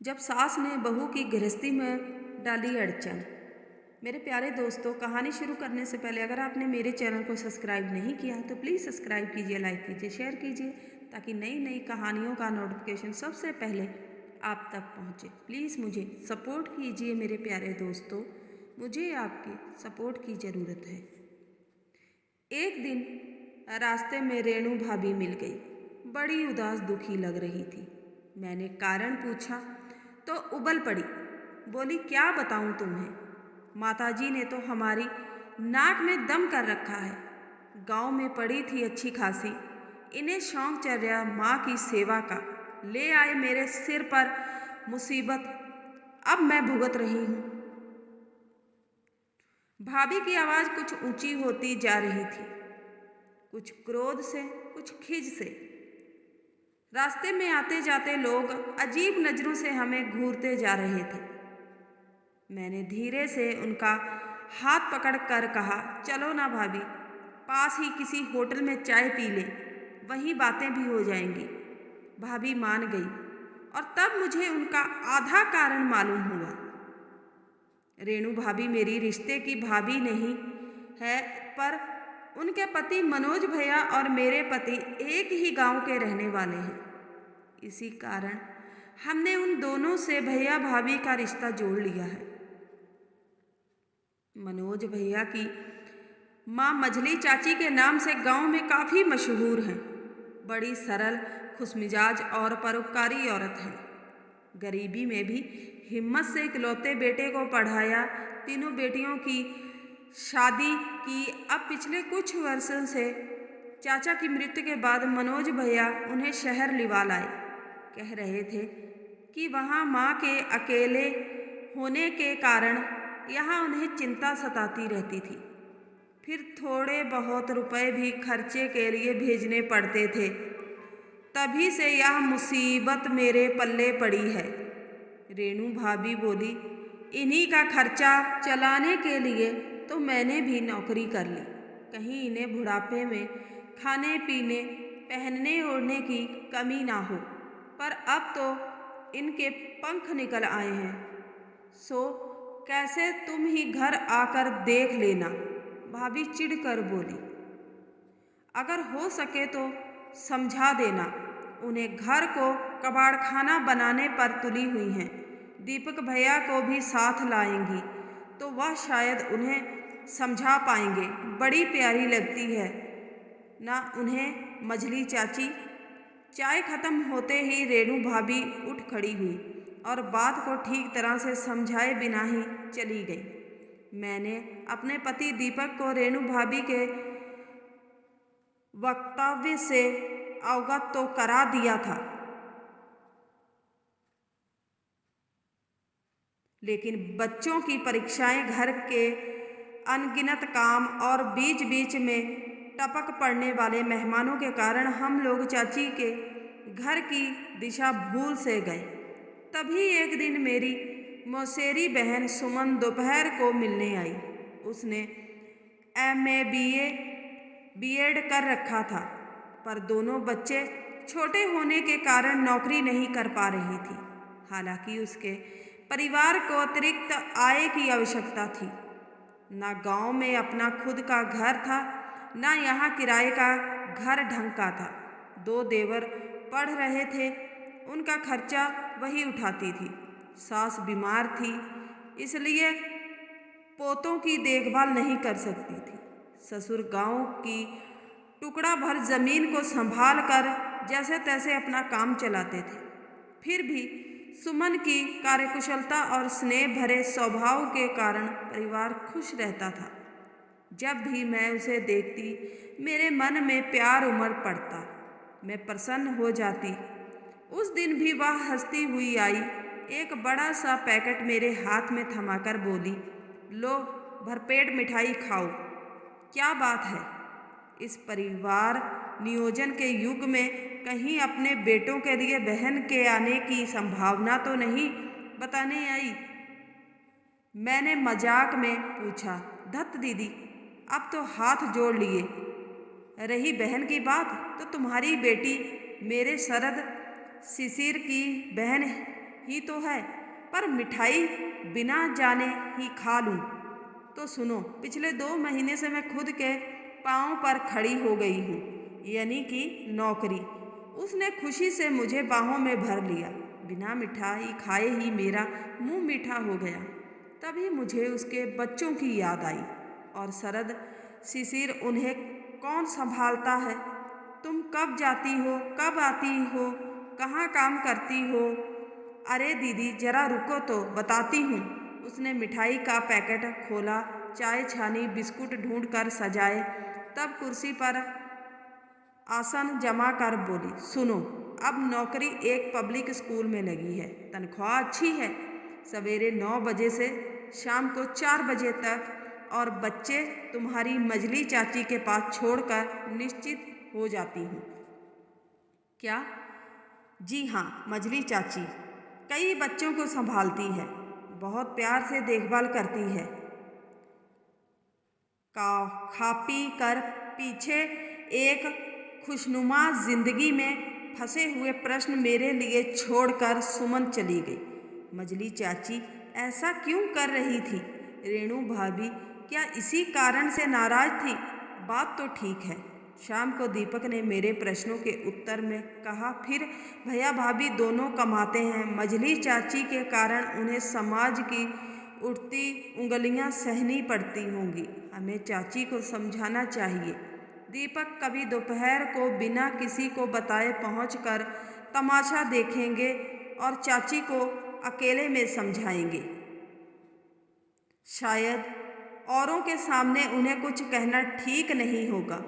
जब सास ने बहू की गृहस्थी में डाली अड़चन। मेरे प्यारे दोस्तों, कहानी शुरू करने से पहले अगर आपने मेरे चैनल को सब्सक्राइब नहीं किया तो प्लीज़ सब्सक्राइब कीजिए, लाइक कीजिए, शेयर कीजिए ताकि नई नई कहानियों का नोटिफिकेशन सबसे पहले आप तक पहुंचे। प्लीज़ मुझे सपोर्ट कीजिए मेरे प्यारे दोस्तों, मुझे आपकी सपोर्ट की ज़रूरत है। एक दिन रास्ते में रेणु भाभी मिल गई। बड़ी उदास दुखी लग रही थी। मैंने कारण पूछा तो उबल पड़ी। बोली, क्या बताऊं तुम्हें, माताजी ने तो हमारी नाक में दम कर रखा है। गांव में पड़ी थी अच्छी खासी, इन्हें शौक चढ़ गया माँ की सेवा का। ले आए मेरे सिर पर मुसीबत, अब मैं भुगत रही हूँ। भाभी की आवाज़ कुछ ऊंची होती जा रही थी, कुछ क्रोध से, कुछ खिज से। रास्ते में आते जाते लोग अजीब नज़रों से हमें घूरते जा रहे थे। मैंने धीरे से उनका हाथ पकड़ कर कहा, चलो ना भाभी, पास ही किसी होटल में चाय पी ले, वहीं बातें भी हो जाएंगी। भाभी मान गई और तब मुझे उनका आधा कारण मालूम हुआ। रेणु भाभी मेरी रिश्ते की भाभी नहीं है, पर उनके पति मनोज भैया और मेरे पति एक ही गांव के रहने वाले हैं। इसी कारण हमने उन दोनों से भैया भाभी का रिश्ता जोड़ लिया है। मनोज भैया की माँ मझली चाची के नाम से गांव में काफ़ी मशहूर हैं। बड़ी सरल, खुशमिजाज और परोपकारी औरत है। गरीबी में भी हिम्मत से इकलौते बेटे को पढ़ाया। तीनों बेटियों की शादी की। अब पिछले कुछ वर्षों से चाचा की मृत्यु के बाद मनोज भैया उन्हें शहर लिवा लाए। कह रहे थे कि वहाँ माँ के अकेले होने के कारण यहाँ उन्हें चिंता सताती रहती थी। फिर थोड़े बहुत रुपए भी खर्चे के लिए भेजने पड़ते थे। तभी से यह मुसीबत मेरे पल्ले पड़ी है। रेणु भाभी बोली, इन्हीं का खर्चा चलाने के लिए तो मैंने भी नौकरी कर ली, कहीं इन्हें बुढ़ापे में खाने पीने पहनने ओढ़ने की कमी ना हो। पर अब तो इनके पंख निकल आए हैं, सो कैसे तुम ही घर आकर देख लेना। भाभी चिढ़कर बोली, अगर हो सके तो समझा देना। उन्हें घर को कबाड़खाना बनाने पर तुली हुई हैं। दीपक भैया को भी साथ लाएंगी तो वह शायद उन्हें समझा पाएंगे। बड़ी प्यारी लगती है ना उन्हें मझली चाची। चाय खत्म होते ही रेणु भाभी उठ खड़ी हुई और बात को ठीक तरह से समझाए बिना ही चली गई। मैंने अपने पति दीपक को रेणु भाभी के वक्तव्य से अवगत तो करा दिया था, लेकिन बच्चों की परीक्षाएं, घर के अनगिनत काम और बीच बीच में टपक पड़ने वाले मेहमानों के कारण हम लोग चाची के घर की दिशा भूल से गए। तभी एक दिन मेरी मौसेरी बहन सुमन दोपहर को मिलने आई। उसने MA BA B.Ed कर रखा था, पर दोनों बच्चे छोटे होने के कारण नौकरी नहीं कर पा रही थी। हालांकि उसके परिवार को अतिरिक्त आय की आवश्यकता थी। ना गांव में अपना खुद का घर था, ना यहाँ किराए का घर ढंग का था। 2 देवर पढ़ रहे थे, उनका खर्चा वही उठाती थी। सास बीमार थी, इसलिए पोतों की देखभाल नहीं कर सकती थी। ससुर गांव की टुकड़ा भर जमीन को संभाल कर जैसे तैसे अपना काम चलाते थे। फिर भी सुमन की कार्यकुशलता और स्नेह भरे स्वभाव के कारण परिवार खुश रहता था। जब भी मैं उसे देखती मेरे मन में प्यार उमड़ पड़ता, मैं प्रसन्न हो जाती। उस दिन भी वह हंसती हुई आई, एक बड़ा सा पैकेट मेरे हाथ में थमाकर बोली, लो भरपेट मिठाई खाओ। क्या बात है, इस परिवार नियोजन के युग में कहीं अपने बेटों के लिए बहन के आने की संभावना तो नहीं बताने आई? मैंने मजाक में पूछा। धत दीदी, अब तो हाथ जोड़ लिए। रही बहन की बात, तो तुम्हारी बेटी मेरे शरद शिशिर की बहन ही तो है, पर मिठाई बिना जाने ही खा लूं। तो सुनो, पिछले 2 महीने से मैं खुद के पाँव पर खड़ी हो गई हूँ, यानी कि नौकरी। उसने खुशी से मुझे बाहों में भर लिया। बिना मिठाई खाए ही मेरा मुंह मीठा हो गया। तभी मुझे उसके बच्चों की याद आई। और शरद, शिशिर, उन्हें कौन संभालता है? तुम कब जाती हो, कब आती हो, कहाँ काम करती हो? अरे दीदी, जरा रुको तो बताती हूँ। उसने मिठाई का पैकेट खोला, चाय छानी, बिस्कुट ढूंढ कर सजाए, तब कुर्सी पर आसन जमा कर बोली, सुनो, अब नौकरी एक पब्लिक स्कूल में लगी है। तनख्वाह अच्छी है, सवेरे 9 बजे से शाम को 4 बजे तक, और बच्चे तुम्हारी मजली चाची के पास छोड़कर निश्चित हो जाती हूँ। क्या? जी हाँ, मजली चाची कई बच्चों को संभालती है, बहुत प्यार से देखभाल करती है। खा पी कर पीछे एक खुशनुमा जिंदगी में फंसे हुए प्रश्न मेरे लिए छोड़कर सुमन चली गई। मजली चाची ऐसा क्यों कर रही थी? रेणु भाभी क्या इसी कारण से नाराज थी? बात तो ठीक है। शाम को दीपक ने मेरे प्रश्नों के उत्तर में कहा, फिर भैया भाभी दोनों कमाते हैं। मजली चाची के कारण उन्हें समाज की उठती उंगलियां सहनी पड़ती होंगी। हमें चाची को समझाना चाहिए। दीपक कभी दोपहर को बिना किसी को बताए पहुंचकर तमाशा देखेंगे और चाची को अकेले में समझाएंगे। शायद औरों के सामने उन्हें कुछ कहना ठीक नहीं होगा।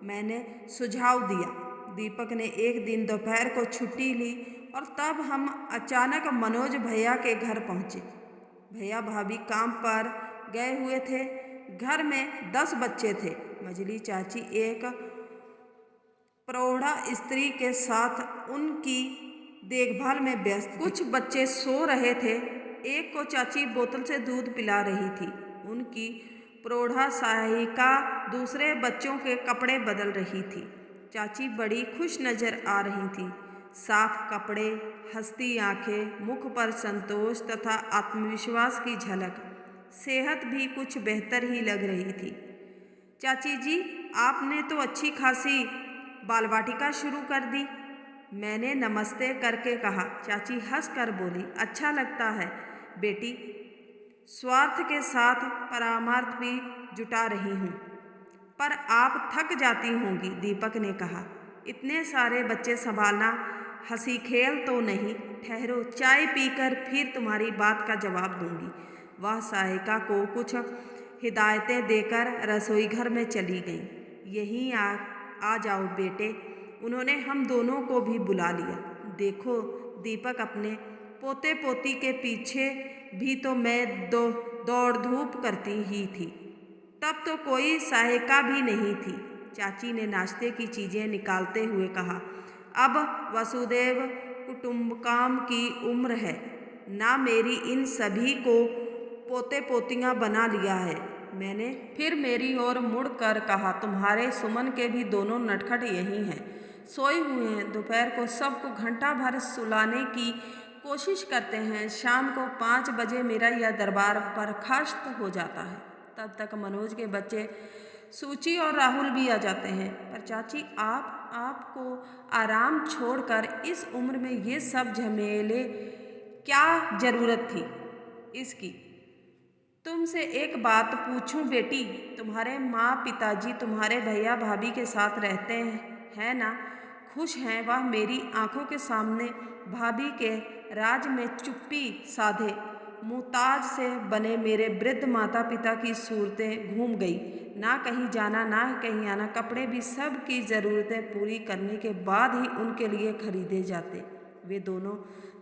मैंने सुझाव दिया। दीपक ने एक दिन दोपहर को छुट्टी ली और तब हम अचानक मनोज भैया के घर पहुँचे। भैया भाभी काम पर गए हुए थे। घर में 10 बच्चे थे। मजली चाची एक प्रौढ़ा स्त्री के साथ उनकी देखभाल में व्यस्त थी। कुछ बच्चे सो रहे थे। एक को चाची बोतल से दूध पिला रही थी। उनकी प्रौढ़ा सहायिका दूसरे बच्चों के कपड़े बदल रही थी। चाची बड़ी खुश नजर आ रही थी। साफ कपड़े, हंसती आंखें, मुख पर संतोष तथा आत्मविश्वास की झलक। सेहत भी कुछ बेहतर ही लग रही थी। चाची जी, आपने तो अच्छी खासी बालवाटिका शुरू कर दी। मैंने नमस्ते करके कहा। चाची हंस कर बोली, अच्छा लगता है बेटी, स्वार्थ के साथ परामर्श भी जुटा रही हूँ। पर आप थक जाती होंगी, दीपक ने कहा। इतने सारे बच्चे संभालना हंसी खेल तो नहीं। ठहरो, चाय पीकर फिर तुम्हारी बात का जवाब दूंगी। वह सहायिका को कुछ हिदायतें देकर रसोईघर में चली गई। यहीं आ जाओ बेटे। उन्होंने हम दोनों को भी बुला लिया। देखो दीपक, अपने पोते पोती के पीछे भी तो मैं दौड़ धूप करती ही थी। तब तो कोई सहायिका भी नहीं थी। चाची ने नाश्ते की चीज़ें निकालते हुए कहा, अब वसुदेव कुटुंबकम की उम्र है ना, मेरी इन सभी को पोते पोतियाँ बना लिया है। मैंने फिर मेरी ओर मुड़कर कहा, तुम्हारे सुमन के भी दोनों नटखट यही हैं, सोए हुए हैं। दोपहर को सबको घंटा भर सुलाने की कोशिश करते हैं। शाम को 5 बजे मेरा यह दरबार बर्खास्त हो जाता है। तब तक मनोज के बच्चे सूची और राहुल भी आ जाते हैं। पर चाची, आपको आराम छोड़कर इस उम्र में ये सब झमेले क्या ज़रूरत थी इसकी? तुमसे एक बात पूछूं बेटी, तुम्हारे माँ पिताजी तुम्हारे भैया भाभी के साथ रहते हैं ना? खुश हैं वह? मेरी आंखों के सामने भाभी के राज में चुप्पी साधे मुमताज से बने मेरे वृद्ध माता पिता की सूरतें घूम गई। ना कहीं जाना, ना कहीं आना, कपड़े भी सब की ज़रूरतें पूरी करने के बाद ही उनके लिए खरीदे जाते। वे दोनों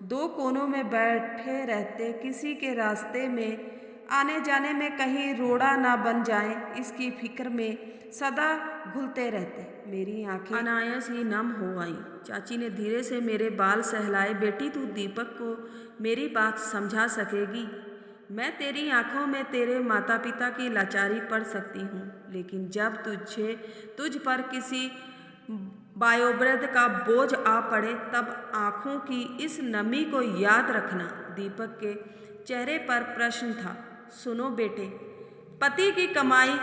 2 कोनों में बैठे रहते, किसी के रास्ते में आने जाने में कहीं रोड़ा ना बन जाए, इसकी फिक्र में सदा घुलते रहते। मेरी आंखें अनायास ही नम हो आईं। चाची ने धीरे से मेरे बाल सहलाए। बेटी, तू दीपक को मेरी बात समझा सकेगी? मैं तेरी आंखों में तेरे माता पिता की लाचारी पढ़ सकती हूँ, लेकिन जब तुझ पर किसी वयोवृद्ध का बोझ आ पड़े तब आंखों की इस नमी को याद रखना। दीपक के चेहरे पर प्रश्न था। सुनो बेटे, पति की कमाई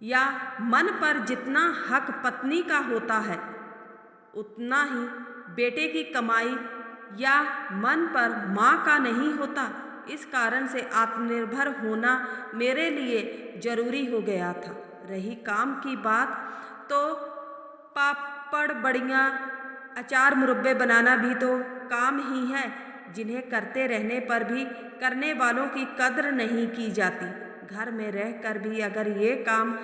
या मन पर जितना हक पत्नी का होता है, उतना ही बेटे की कमाई या मन पर माँ का नहीं होता। इस कारण से आत्मनिर्भर होना मेरे लिए जरूरी हो गया था। रही काम की बात, तो पापड़ बड़ियाँ अचार मुरब्बे बनाना भी तो काम ही है, जिन्हें करते रहने पर भी करने वालों की कद्र नहीं की जाती। घर में रहकर भी अगर ये काम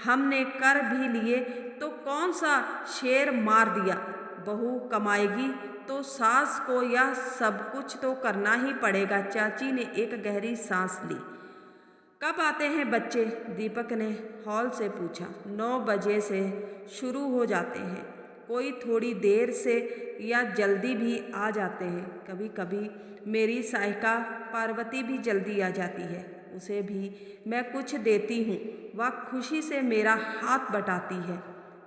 हमने कर भी लिए तो कौन सा शेर मार दिया। बहू कमाएगी तो सास को यह सब कुछ तो करना ही पड़ेगा। चाची ने एक गहरी सांस ली। कब आते हैं बच्चे? दीपक ने हॉल से पूछा। 9 बजे से शुरू हो जाते हैं, कोई थोड़ी देर से या जल्दी भी आ जाते हैं। कभी कभी मेरी सहायिका पार्वती भी जल्दी आ जाती है, उसे भी मैं कुछ देती हूँ, वह खुशी से मेरा हाथ बटाती है।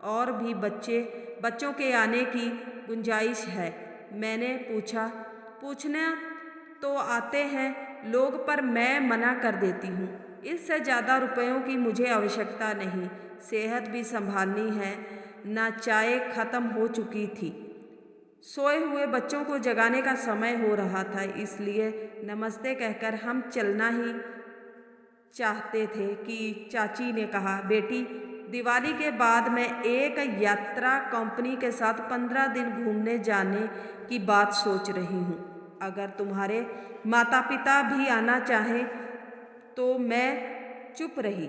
और भी बच्चों के आने की गुंजाइश है? मैंने पूछना तो आते हैं लोग, पर मैं मना कर देती हूँ। इससे ज़्यादा रुपयों की मुझे आवश्यकता नहीं, सेहत भी संभालनी है। ना चाय ख़त्म हो चुकी थी, सोए हुए बच्चों को जगाने का समय हो रहा था, इसलिए नमस्ते कहकर हम चलना ही चाहते थे कि चाची ने कहा, बेटी, दिवाली के बाद मैं एक यात्रा कंपनी के साथ 15 दिन घूमने जाने की बात सोच रही हूँ। अगर तुम्हारे माता पिता भी आना चाहें तो। मैं चुप रही।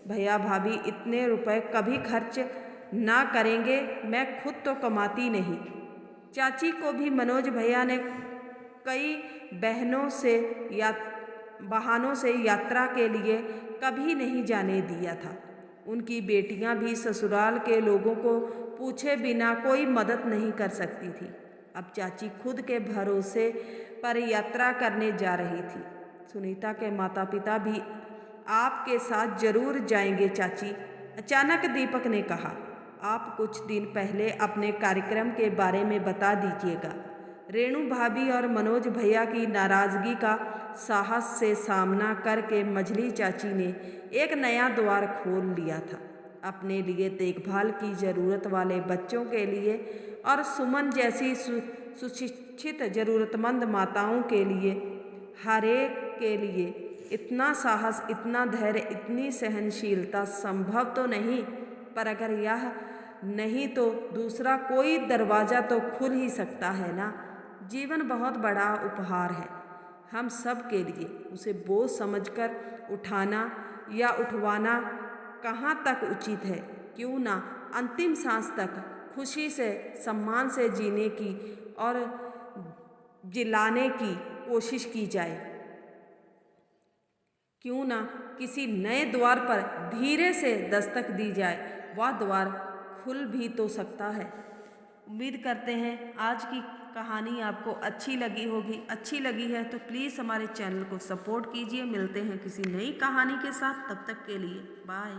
भैया भाभी इतने रुपए कभी खर्च ना करेंगे, मैं खुद तो कमाती नहीं। चाची को भी मनोज भैया ने कई बहानों से यात्रा के लिए कभी नहीं जाने दिया था। उनकी बेटियां भी ससुराल के लोगों को पूछे बिना कोई मदद नहीं कर सकती थी। अब चाची खुद के भरोसे पर यात्रा करने जा रही थी। सुनीता के माता पिता भी आपके साथ जरूर जाएंगे चाची, अचानक दीपक ने कहा। आप कुछ दिन पहले अपने कार्यक्रम के बारे में बता दीजिएगा। रेणु भाभी और मनोज भैया की नाराज़गी का साहस से सामना करके मझली चाची ने एक नया द्वार खोल लिया था। अपने लिए, देखभाल की ज़रूरत वाले बच्चों के लिए और सुमन जैसी सुशिक्षित ज़रूरतमंद माताओं के लिए, हर एक के लिए इतना साहस, इतना धैर्य, इतनी सहनशीलता संभव तो नहीं, पर अगर यह नहीं तो दूसरा कोई दरवाज़ा तो खुल ही सकता है ना। जीवन बहुत बड़ा उपहार है हम सब के लिए, उसे बोझ समझकर उठाना या उठवाना कहाँ तक उचित है। क्यों ना अंतिम सांस तक खुशी से, सम्मान से जीने की और जिलाने की कोशिश की जाए। क्यों ना किसी नए द्वार पर धीरे से दस्तक दी जाए, वह द्वार खुल भी तो सकता है। उम्मीद करते हैं आज की कहानी आपको अच्छी लगी होगी। अच्छी लगी है तो प्लीज़ हमारे चैनल को सपोर्ट कीजिए। मिलते हैं किसी नई कहानी के साथ, तब तक के लिए बाय।